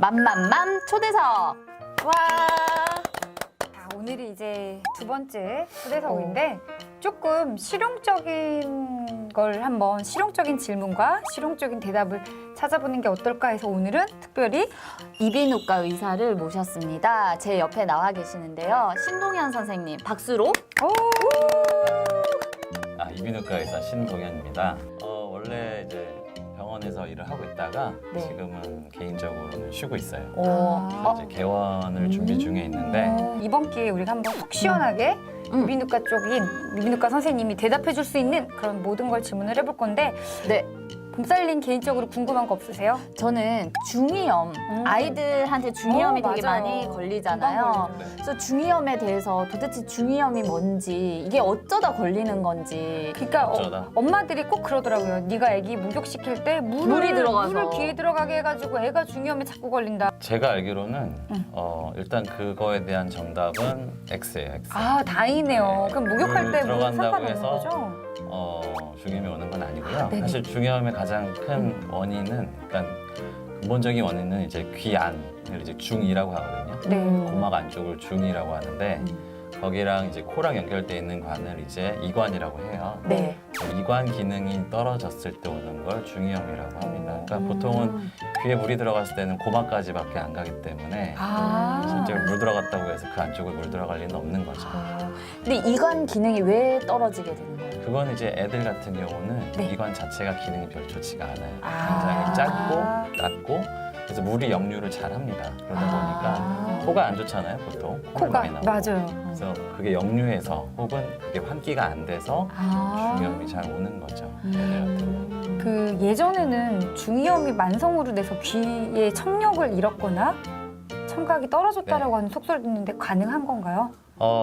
맘맘맘 초대석. 와. 자, 오늘이 이제 두 번째 초대석인데 조금 실용적인 걸 한번 실용적인 질문과 실용적인 대답을 찾아보는 게 어떨까 해서 오늘은 특별히 이비인후과 의사를 모셨습니다. 제 옆에 나와 계시는데요. 신동현 선생님, 박수로. 이비인후과 의사 신동현입니다. 원래 이제 병원에서 일을 하고 있다가 네. 지금은 개인적으로는 쉬고 있어요. 어. 이제 개원을 준비 중에 있는데 이번 기회에 우리가 한번 속 시원하게 이비인후과 쪽인 이비인후과 선생님이 대답해 줄 수 있는 그런 모든 걸 질문을 해볼 건데 네. 봄살님 개인적으로 궁금한 거 없으세요? 저는 중이염, 아이들한테 중이염이 되게 맞아요. 많이 금방 걸리잖아요. 걸려요. 네. 그래서 중이염에 대해서 도대체 중이염이 뭔지, 이게 어쩌다 걸리는 건지. 그러니까 어쩌다. 엄마들이 꼭 그러더라고요. 네가 애기 목욕시킬 때 물이 들어가서. 물을 귀에 들어가게 해가지고 애가 중이염에 자꾸 걸린다. 제가 알기로는 일단 그거에 대한 정답은 X예요. X. 아 다행이네요. 네. 그럼 목욕할 물 때 들어간다고 상관없는 해서 거죠? 중이염이 오는 건 아니고요. 아, 네네. 사실 중이염의 가장 큰 원인은, 그러니까 근본적인 원인은 이제 귀 안을 이제 중이라고 하거든요. 네. 고막 안쪽을 중이라고 하는데 거기랑 이제 코랑 연결돼 있는 관을 이제 이관이라고 해요. 네. 이관 기능이 떨어졌을 때 오는 걸 중이염이라고 합니다. 그러니까 보통은 귀에 물이 들어갔을 때는 고막까지밖에 안 가기 때문에 실제로 물 들어갔다고 해서 그 안쪽에 물 들어갈 리는 없는 거죠. 근데 이관 기능이 왜 떨어지게 되는 거예요? 그건 이제 애들 같은 경우는 네. 이관 자체가 기능이 별 좋지가 않아요. 아. 굉장히 짧고 낮고 그래서 물이 역류를 잘 합니다. 그러다 보니까 코가 안 좋잖아요, 보통. 콧물 코가 많이 나오고. 맞아요. 그래서 그게 역류해서 혹은 그게 환기가 안 돼서 아. 중이염이 잘 오는 거죠. 애들한테. 그 예전에는 중이염이 만성으로 돼서 귀에 청력을 잃었거나 청각이 떨어졌다라고 네. 하는 속설이 있는데 가능한 건가요?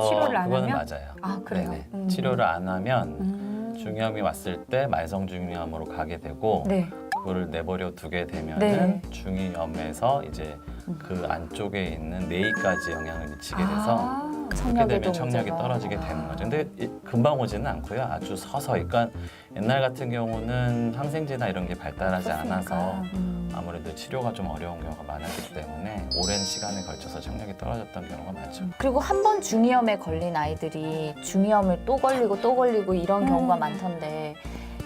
치료를 안 그거는 하면? 맞아요. 아 그래요? 네네. 치료를 안 하면 중이염이 왔을 때 만성 중이염으로 가게 되고 네. 그거를 내버려 두게 되면은 네. 중이염에서 이제 그 안쪽에 있는 뇌까지 영향을 미치게 돼서 그렇게 청력에도 되면 청력이 문제가. 떨어지게 되는 거죠. 근데 금방 오지는 않고요. 아주 서서히. 그러니까 옛날 같은 경우는 항생제나 이런 게 발달하지 않아서 아무래도 치료가 좀 어려운 경우가 많았기 때문에 오랜 시간에 걸쳐서 청력이 떨어졌던 경우가 많죠. 그리고 한 번 중이염에 걸린 아이들이 중이염을 또 걸리고 이런 경우가 많던데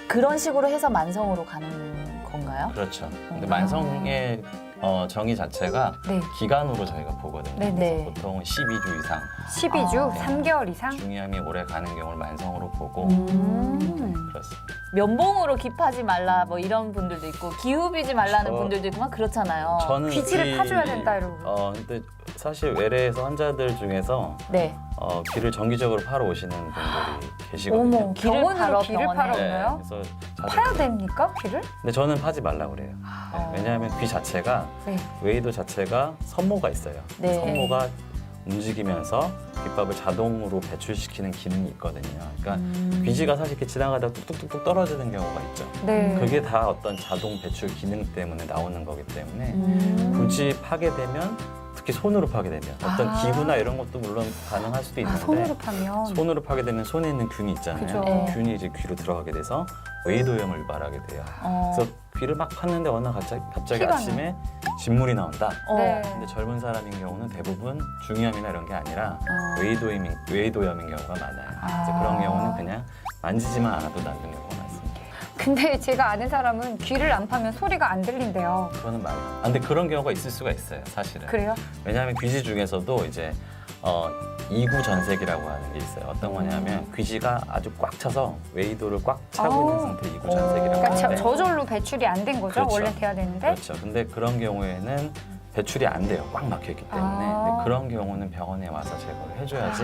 그런 식으로 해서 만성으로 가는 건가요? 그렇죠. 근데 만성의 정의 자체가 네. 기간으로 저희가 보거든요. 네네. 네. 그래서 보통 12주 이상 12주, 네. 3개월 이상? 중이염이 오래 가는 경우를 만성으로 보고 그렇습니다. 면봉으로 깁하지 말라 뭐 이런 분들도 있고 기후비지 말라는 분들도 있고 막 그렇잖아요. 저는 귀지를 파줘야 된다 이러고. 근데 사실 외래에서 환자들 중에서 네. 귀를 정기적으로 파러 오시는 분들이 계시거든요. 어머, 귀를 병원으로 팔아 귀를 병원에. 팔아 네, 오나요? 그래서 자주- 파야 됩니까 귀를? 근데 저는 파지 말라 그래요. 네, 왜냐하면 귀 자체가 네. 웨이도 자체가 선모가 있어요. 네. 선모가 움직이면서 귓밥을 자동으로 배출시키는 기능이 있거든요. 그러니까 귀지가 사실 이렇게 지나가다 뚝뚝뚝뚝 떨어지는 경우가 있죠. 네. 그게 다 어떤 자동 배출 기능 때문에 나오는 거기 때문에 굳이 파게 되면 특히 손으로 파게 되면 어떤 기구나 이런 것도 물론 가능할 수도 있는데 손으로 파면. 손으로 파게 되면 손에 있는 균이 있잖아요. 그죠. 네. 균이 이제 귀로 들어가게 돼서 웨이도염을 유발하게 돼요. 어. 그래서 귀를 막 팠는데 어느 날 갑자기 피가 아침에 진물이 나온다. 네. 근데 젊은 사람인 경우는 대부분 중이염이나 이런 게 아니라 웨이도염인 경우가 많아요. 그래서 그런 경우는 그냥 만지지만 않아도 낫는 경우가 많습니다. 근데 제가 아는 사람은 귀를 안 파면 소리가 안 들린대요. 그거는 말이에요. 근데 그런 경우가 있을 수가 있어요, 사실은. 그래요? 왜냐하면 귀지 중에서도 이제 이구 전색이라고 하는 게 있어요. 어떤 거냐면 귀지가 아주 꽉 차서 웨이도를 꽉 차고 있는 상태 이구 전색이라고 그러니까 하는데 저절로 배출이 안 된 거죠? 그렇죠. 원래 돼야 되는데? 그렇죠. 근데 그런 경우에는 배출이 안 돼요. 꽉 막혀 있기 때문에. 근데 그런 경우는 병원에 와서 제거를 해줘야지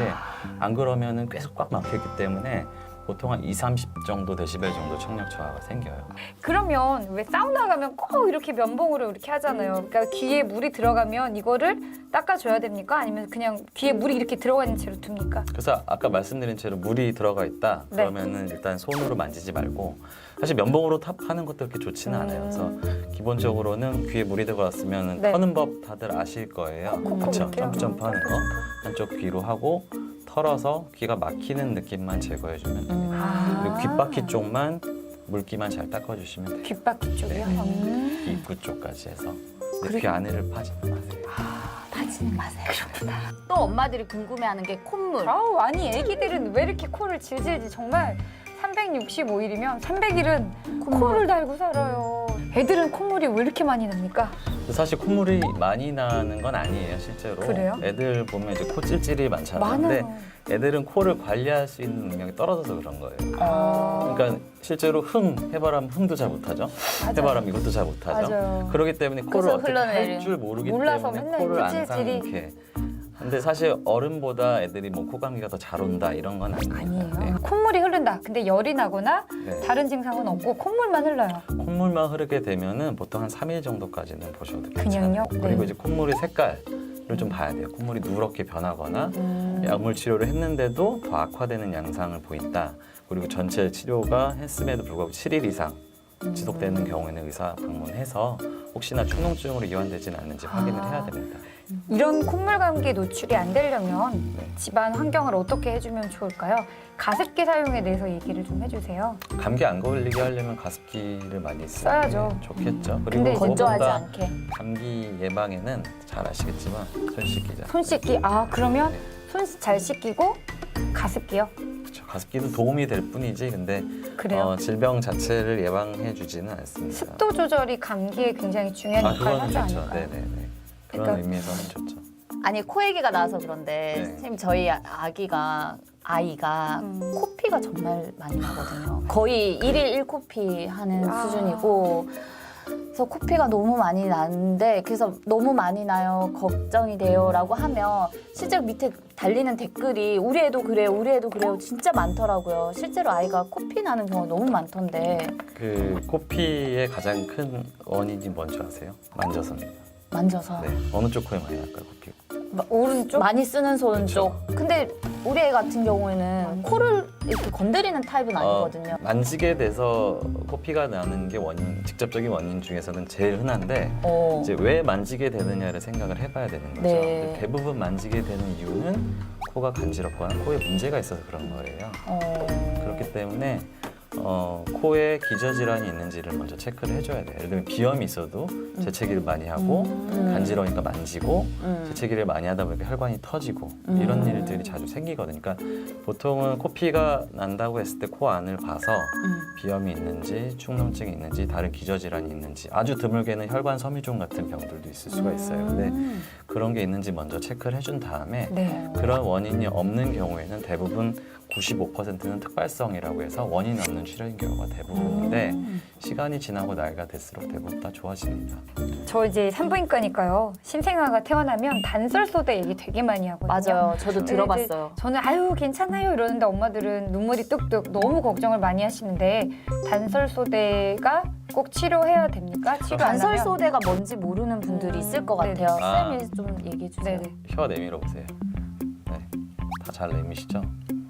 안 그러면은 계속 꽉 막혀 있기 때문에 보통 한 30 정도 데시벨 정도 청력 저하가 생겨요. 그러면 왜 사우나 가면 꼭 이렇게 면봉으로 이렇게 하잖아요. 그러니까 귀에 물이 들어가면 이거를 닦아줘야 됩니까? 아니면 그냥 귀에 물이 이렇게 들어가 있는 채로 둡니까? 그래서 아까 말씀드린 채로 물이 들어가 있다 네. 그러면은 일단 손으로 만지지 말고 사실 면봉으로 탑하는 것도 그렇게 좋지는 않아요. 그래서 기본적으로는 귀에 물이 들어갔으면 네. 터는 법 다들 아실 거예요. 그렇죠. 이렇게요? 점프 하는 거 한쪽 귀로 하고 털어서 귀가 막히는 느낌만 제거해주면 됩니다. 그리고 귓바퀴 쪽만 물기만 잘 닦아주시면 돼요. 귓바퀴 쪽이요? 입구 쪽까지 해서 근데 귀 안에를 파지는 마세요. 파지는 마세요. 그렇구나. 또 엄마들이 궁금해하는 게 콧물. 아우, 아니 애기들은 왜 이렇게 코를 질질지 정말 365일이면 300일은 코를 달고 살아요. 애들은 콧물이 왜 이렇게 많이 납니까? 사실 콧물이 많이 나는 건 아니에요, 실제로. 그래요? 애들 보면 이제 코 찔찔이 많잖아요. 많아요. 근데 애들은 코를 관리할 수 있는 능력이 떨어져서 그런 거예요. 아, 그러니까 실제로 해바람 흥도 잘 못하죠. 맞아요. 해바람 이것도 잘 못하죠. 맞아요. 그렇기 때문에 코를 그래서 어떻게 흘러내리는. 할 줄 모르기 몰라서 때문에 맨날 코를 항상 찔찔이. 이렇게. 근데 사실 어른보다 애들이 뭐 코감기가 더 잘 온다 이런 건 아니에요. 아니에요. 네. 콧물이 흐른다. 근데 열이 나거나 네. 다른 증상은 없고 콧물만 흘러요. 콧물만 흐르게 되면은 보통 한 3일 정도까지는 보셔도 그냥요? 괜찮아요. 네. 그리고 이제 콧물의 색깔을 좀 봐야 돼요. 콧물이 누렇게 변하거나 약물 치료를 했는데도 더 악화되는 양상을 보인다. 그리고 전체 치료가 했음에도 불구하고 7일 이상 지속되는 경우에는 의사 방문해서 혹시나 축농증으로 이완되지는 않는지 확인을 해야 됩니다. 이런 콧물 감기에 노출이 안 되려면 네. 집안 환경을 어떻게 해주면 좋을까요? 가습기 사용에 대해서 얘기를 좀 해주세요. 감기 안 걸리게 하려면 가습기를 많이 쓰는 써야죠. 게 좋겠죠. 근데 그리고 건조하지 그것보다 않게. 감기 예방에는 잘 아시겠지만 손 씻기자. 손 씻기. 아, 그러면 네. 손 잘 씻기고 가습기요? 그렇죠. 가습기도 도움이 될 뿐이지 근데 그래요? 질병 자체를 예방해 주지는 않습니다. 습도 조절이 감기에 굉장히 중요한 역할을 그거는 하지 좋죠. 않을까요? 네네네. 그런 그러니까- 의미에서는 좋죠. 아니 코 얘기가 나와서 그런데 네. 선생님 저희 아이가 코피가 정말 많이 나거든요. 거의 1일 1코피 하는 아. 수준이고 그래서 코피가 너무 많이 나는데 그래서 너무 많이 나요. 걱정이 돼요라고 하면 실제로 밑에 달리는 댓글이 우리 애도 그래요. 우리 애도 그래요. 진짜 많더라고요. 실제로 아이가 코피 나는 경우가 너무 많던데 그 코피의 가장 큰 원인이 뭔지 아세요? 만져서입니다. 만져서 네. 어느 쪽 코에 많이 날까요, 코피? 오른쪽? 많이 쓰는 손 그쵸. 쪽. 근데 우리 애 같은 경우에는 코를 이렇게 건드리는 타입은 아니거든요. 만지게 돼서 코피가 나는 게 직접적인 원인 중에서는 제일 흔한데 이제 왜 만지게 되느냐를 생각을 해봐야 되는 거죠. 네. 근데 대부분 만지게 되는 이유는 코가 간지럽거나 코에 문제가 있어서 그런 거예요. 그렇기 때문에 코에 기저질환이 있는지를 먼저 체크를 해줘야 돼요. 예를 들면 비염이 있어도 재채기를 많이 하고 간지러우니까 만지고 재채기를 많이 하다 보니까 혈관이 터지고 이런 일들이 자주 생기거든요. 그러니까 보통은 코피가 난다고 했을 때 코 안을 봐서 비염이 있는지 축농증이 있는지 다른 기저질환이 있는지 아주 드물게는 혈관 섬유종 같은 병들도 있을 수가 있어요. 근데 그런 게 있는지 먼저 체크를 해준 다음에 네. 그런 원인이 없는 경우에는 대부분 95%는 특발성이라고 해서 원인 없는 치료인 경우가 대부분인데 시간이 지나고 나이가 들수록 대부분 다 좋아집니다. 저 이제 산부인과니까요. 신생아가 태어나면 단설소대 얘기 되게 많이 하거든요. 맞아요. 저도 근데 들어봤어요. 저는 아유 괜찮아요 이러는데 엄마들은 눈물이 뚝뚝 너무 걱정을 많이 하시는데 단설소대가 꼭 치료해야 됩니까? 치료 안 하면? 간설소대가 뭔지 모르는 분들이 있을 것 네네. 같아요. 아. 쌤이 좀 얘기해 주세요. 네네. 혀 내밀어 보세요. 네, 다 잘 내미시죠?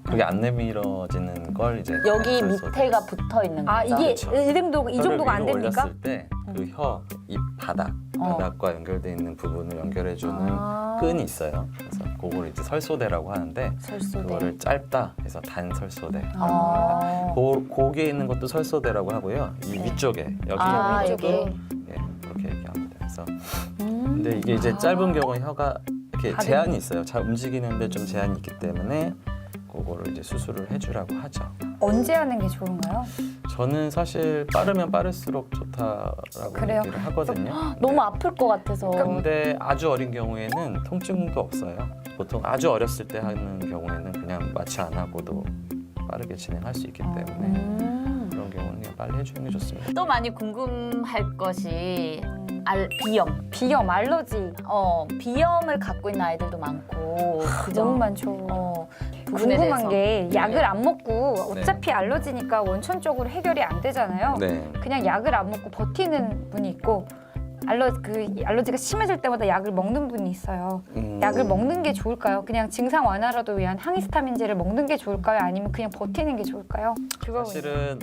그게 안 내밀어지는 걸 이제 여기 간설소대. 밑에가 붙어 있는 거죠. 아 이게 그렇죠. 이 정도가 혀를 안 위로 됩니까? 올렸을 때 그 혀, 입 바닥과 연결돼 있는 부분을 연결해주는 아. 끈이 있어요. 그래서 그걸 이제 설소대라고 하는데 설소대. 그거를 짧다 해서 단설소대. 아. 고기에 있는 것도 설소대라고 하고요. 이 위쪽에 여기 아, 위쪽도 여기. 예, 그렇게 얘기합니다. 그래서 근데 이게 이제 짧은 경우는 혀가 이렇게 다른 제한이 있어요. 잘 움직이는데 좀 제한이 있기 때문에 그거를 이제 수술을 해주라고 하죠. 언제 하는 게 좋은가요? 저는 사실 빠르면 빠를수록 좋다라고 그래요? 얘기를 하거든요. 너무 네. 아플 것 같아서. 근데 아주 어린 경우에는 통증도 없어요. 보통 아주 어렸을 때 하는 경우에는 그냥 마취 안 하고도 빠르게 진행할 수 있기 때문에 그런 경우는 그냥 빨리 해주는 게 좋습니다. 또 많이 궁금할 것이 비염. 비염, 알러지 비염을 갖고 있는 아이들도 많고. 그죠? 너무 많죠. 부분에 궁금한 대해서. 게 약을 안 먹고 네. 어차피 알러지니까 원천적으로 해결이 안 되잖아요. 네. 그냥 약을 안 먹고 버티는 분이 있고 알러지가 심해질 때마다 약을 먹는 분이 있어요. 약을 먹는 게 좋을까요? 그냥 증상 완화라도 위한 항히스타민제를 먹는 게 좋을까요? 아니면 그냥 버티는 게 좋을까요? 그거 사실은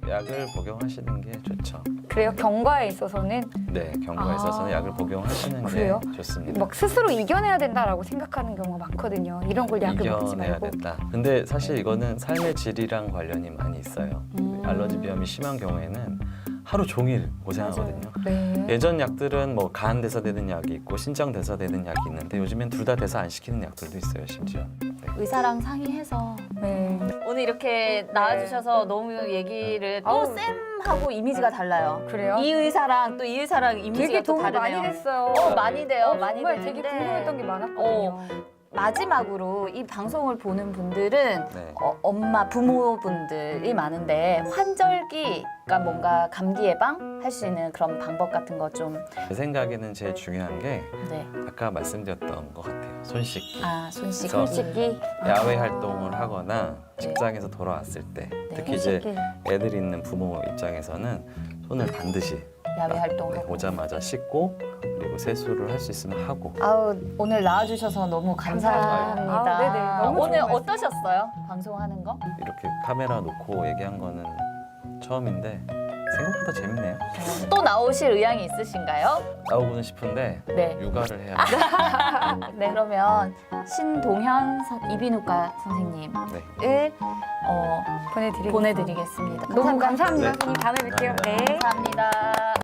약을 복용하시는 게 좋죠. 그래요? 경과에 있어서는 네, 경과에 있어서는 약을 복용하시는 그래요? 게 좋습니다. 막 스스로 이겨내야 된다라고 생각하는 경우가 많거든요. 이런 걸 약을 먹지 이겨내야 말고. 된다. 근데 사실 이거는 삶의 질이랑 관련이 많이 있어요. 알러지 비염이 심한 경우에는 하루 종일 고생하거든요. 네. 예전 약들은 뭐 간 대사되는 약이 있고 신장 대사되는 약이 있는데 요즘엔 둘 다 대사 안 시키는 약들도 있어요, 심지어. 네. 의사랑 상의해서 네. 오늘 이렇게 나와주셔서 너무 얘기를 또 아우. 쌤하고 이미지가 달라요. 그래요? 이 의사랑 또 이 의사랑 이미지가 되게 또 도움이 다르네요. 많이 됐어요. 많이 돼요. 많이 정말 되는데 되게 궁금했던 게 많았거든요. 마지막으로 이 방송을 보는 분들은 네. 엄마, 부모분들이 많은데 환절기가 뭔가 감기 예방 할 수 있는 그런 방법 같은 거 좀 제 생각에는 제일 중요한 게 네. 아까 말씀드렸던 것 같아요. 손 씻기. 손 씻기. 손 씻기. 야외 활동을 하거나 직장에서 돌아왔을 때 특히 이제 씻기. 애들이 있는 부모 입장에서는 손을 반드시 야외 활동을. 오자마자 씻고 그리고 세수를 할 수 있으면 하고 아우 오늘 나와주셔서 너무 감사합니다. 감사합니다. 네네, 너무 오늘 좋은 말씀. 어떠셨어요? 방송하는 거? 이렇게 카메라 놓고 얘기한 거는 처음인데 생각보다 재밌네요. 또 나오실 의향이 있으신가요? 나오고는 싶은데 네. 육아를 해야 네. 그러면 신동현 이비인후과 선생님을 네. 보내드리겠습니다. 보내드리겠습니다. 너무 감사합니다. 네. 선생님 다음에 뵐게요. 감사합니다. 네. 감사합니다.